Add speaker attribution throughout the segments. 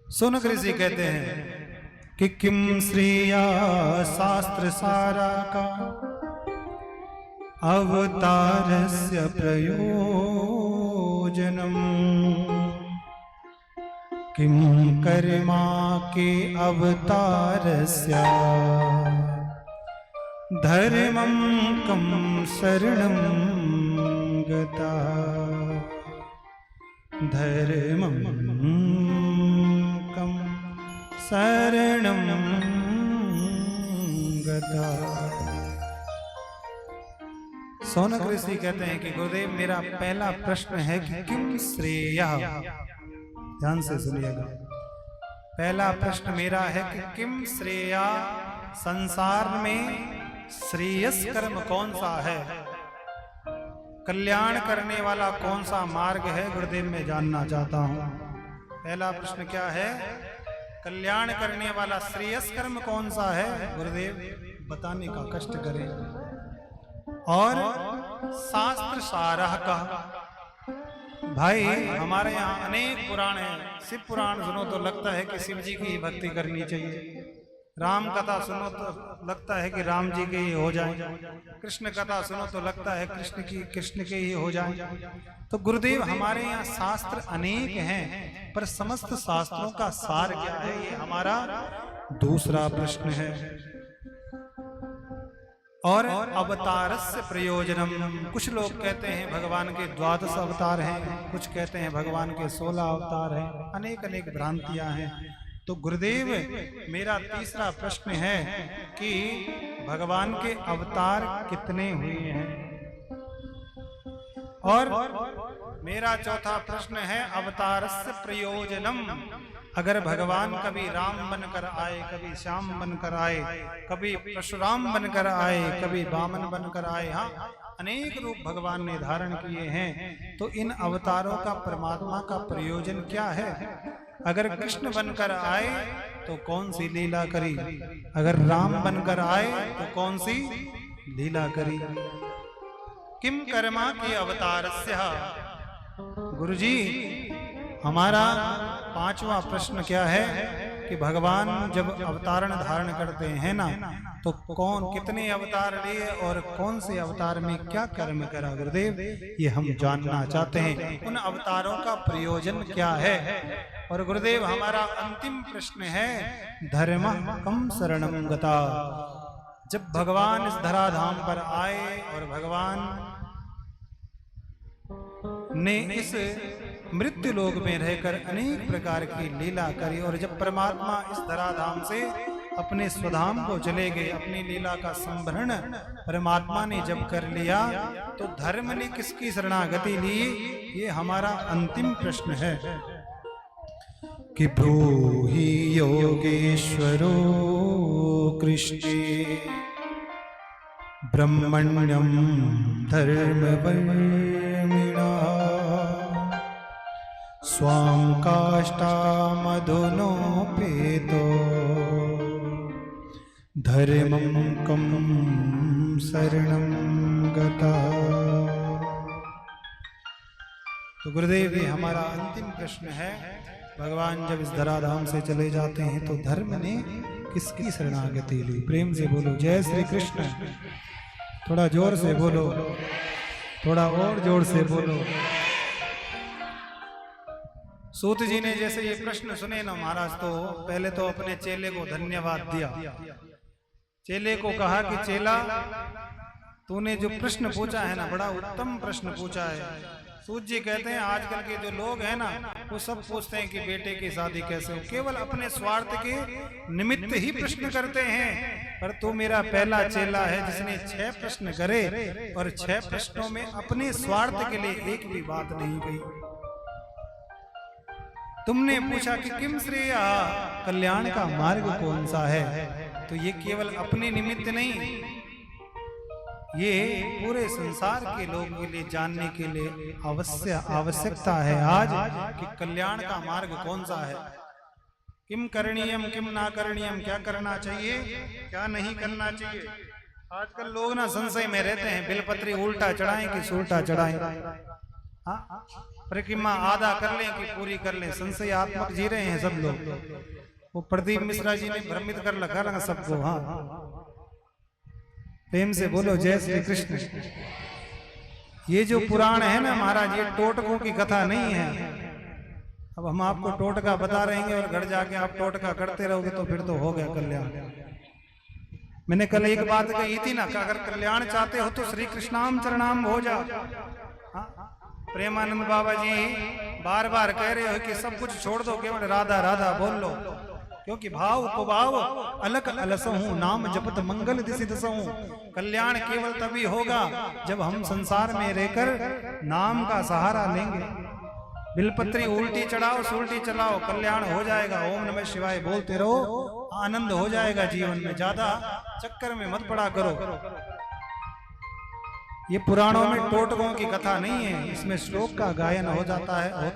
Speaker 1: सोनक ऋषि कहते हैं कि किम श्रेया शास्त्र सारा का अवतारस्य प्रयोजनम् किम कर्मा के अवतारस्य धर्मं कं शरणं गता धर्मं कं शरणं गता। सोनक ऋषि कहते हैं कि गुरुदेव मेरा पहला प्रश्न है कि किम श्रेया, ध्यान से सुनिएगा, पहला प्रश्न मेरा है कि किम श्रेया, संसार में श्रेयस कर्म कौन सा है, कल्याण करने वाला कौन सा मार्ग है, गुरुदेव मैं जानना चाहता हूं। पहला प्रश्न क्या है, कल्याण करने वाला श्रेयस कर्म कौन सा है, गुरुदेव बताने का कष्ट करें। और शास्त्र सारह का, भाई हमारे यहाँ अनेक पुराण हैं, शिव पुराण सुनो तो लगता है कि शिव जी की ही भक्ति करनी चाहिए, राम कथा सुनो तो लगता है कि राम जी के ही हो जाए, कृष्ण कथा सुनो तो लगता है कृष्ण के ही हो जाए। तो गुरुदेव हमारे यहाँ शास्त्र अनेक हैं, पर समस्त शास्त्रों का सार क्या है, ये हमारा दूसरा प्रश्न है। और अवतारस्य प्रयोजनम, कुछ लोग कहते हैं भगवान के 12 अवतार हैं, कुछ कहते हैं भगवान के 16 अवतार हैं, अनेक अनेक भ्रांतियां हैं। तो गुरुदेव मेरा तीसरा प्रश्न है कि भगवान के अवतार कितने हुए हैं। और मेरा चौथा प्रश्न है अवतारस्य प्रयोजनम, अगर भगवान कभी राम बनकर आए, कभी श्याम बनकर आए, कभी परशुराम बनकर आए, कभी वामन बनकर आए, हाँ अनेक रूप भगवान ने धारण किए हैं, तो इन अवतारों का परमात्मा का प्रयोजन क्या है। अगर कृष्ण बनकर आए तो कौन सी लीला करी, अगर राम बनकर आए तो कौन सी लीला करी। किम कर्मा के अवतारस्य, गुरुजी हमारा पांचवा प्रश्न क्या है कि भगवान जब अवतारण धारण करते हैं ना, तो कौन कितने अवतार लिए और कौन से अवतार में क्या कर्म करा, गुरुदेव ये हम जानना चाहते हैं। उन अवतारों का प्रयोजन क्या है। और गुरुदेव हमारा अंतिम प्रश्न है धर्मः कं शरणं गता, जब भगवान इस धराधाम पर आए और भगवान ने इस मृत्यु लोक में रहकर अनेक प्रकार की लीला करी, और जब परमात्मा इस धराधाम से अपने स्वधाम को चले गए, अपनी लीला का संभरण परमात्मा ने जब कर लिया, तो धर्म ने किसकी शरणागति ली, ये हमारा अंतिम प्रश्न है। कि ब्रूहि योगेश्वरो कृष्णे ब्रह्मण्यं धर्मवर्मिणा स्वां काष्ठामधुनोपेतो धर्मं कं शरणं गता। तो गुरुदेव ये हमारा अंतिम प्रश्न है, भगवान जब इस धराधाम से चले जाते हैं तो धर्म ने किसकी शरणागति ली। प्रेम से बोलो जय श्री कृष्ण, थोड़ा जोर से बोलो, थोड़ा और जोर से बोलो। सूत जी ने जैसे ये प्रश्न सुने ना महाराज, तो पहले तो अपने चेले को धन्यवाद दिया, चेले को कहा कि चेला तूने जो प्रश्न पूछा है ना, बड़ा उत्तम प्रश्न पूछा है। सूत जी कहते हैं आजकल के जो लोग हैं ना, वो सब पूछते हैं कि बेटे की शादी कैसे हो, केवल अपने स्वार्थ के निमित्त ही प्रश्न करते हैं। पर तू मेरा पहला चेला है जिसने 6 प्रश्न करे, और 6 प्रश्नों में अपने स्वार्थ के लिए एक भी बात नहीं कही। तुमने पूछा कि किम श्रेया, कल्याण का मार्ग कौन सा है, तो ये केवल अपने निमित्त नहीं, ये पूरे संसार के लोगों के लिए जानने के लिए आवश्यकता है आज कि कल्याण का मार्ग कौन सा है। किम करणीयम किम ना करणीयम, क्या करना चाहिए क्या नहीं करना चाहिए। आजकल लोग ना संशय में रहते हैं, बिलपत्री उल्टा चढ़ाएं कि सुल्टा चढ़ाएं। हाँ परिक्रमा आधा कर लें कि पूरी कर लें, संशयात्मक जी रहे हैं सब लोग। वो प्रदीप मिश्रा जी ने भ्रमित कर लगा सबको। हाँ, प्रेम से बोलो जय श्री कृष्ण। ये जो पुराण है ना महाराज, ये टोटकों की कथा नहीं है। अब हम आपको टोटका बता रहेंगे और घर जाके आप टोटका करते रहोगे तो फिर तो हो गया कल्याण। मैंने कल एक बात कही थी ना कि अगर कल्याण चाहते हो तो श्री कृष्णाम चरणाम हो जाओ। प्रेमानंद बाबा जी बार बार कह रहे हो कि सब कुछ छोड़ दो, केवल राधा राधा बोल लो, क्योंकि भाव उपभाव अलग अलसहूं, नाम जपत मंगल दिसि दसहूं। कल्याण केवल तभी होगा जब हम संसार में रहकर नाम का सहारा लेंगे। बिलपत्री उल्टी चढ़ाओ सुल्टी चलाओ, कल्याण हो जाएगा। ओम नमः शिवाय बोलते रहो, आनंद हो जाएगा जीवन में। ज्यादा चक्कर में मत पड़ा करो। ये पुराणों में टोटकों की कथा नहीं है, इसमें श्लोक का गायन होता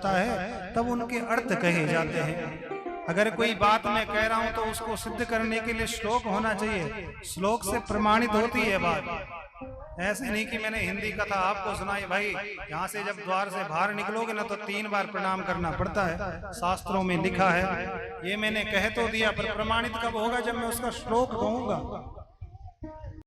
Speaker 1: है तब उनके अर्थ कहे जाते हैं। अगर कोई बात मैं कह रहा हूं तो उसको सिद्ध करने के लिए श्लोक होना चाहिए, श्लोक से प्रमाणित होती है बात। ऐसे नहीं कि मैंने हिंदी कथा आपको सुनाई। भाई यहाँ से जब द्वार से बाहर निकलोगे ना तो 3 बार प्रणाम करना पड़ता है, शास्त्रों में लिखा है। ये मैंने कह तो दिया, पर प्रमाणित कब होगा? जब मैं उसका श्लोक कहूंगा।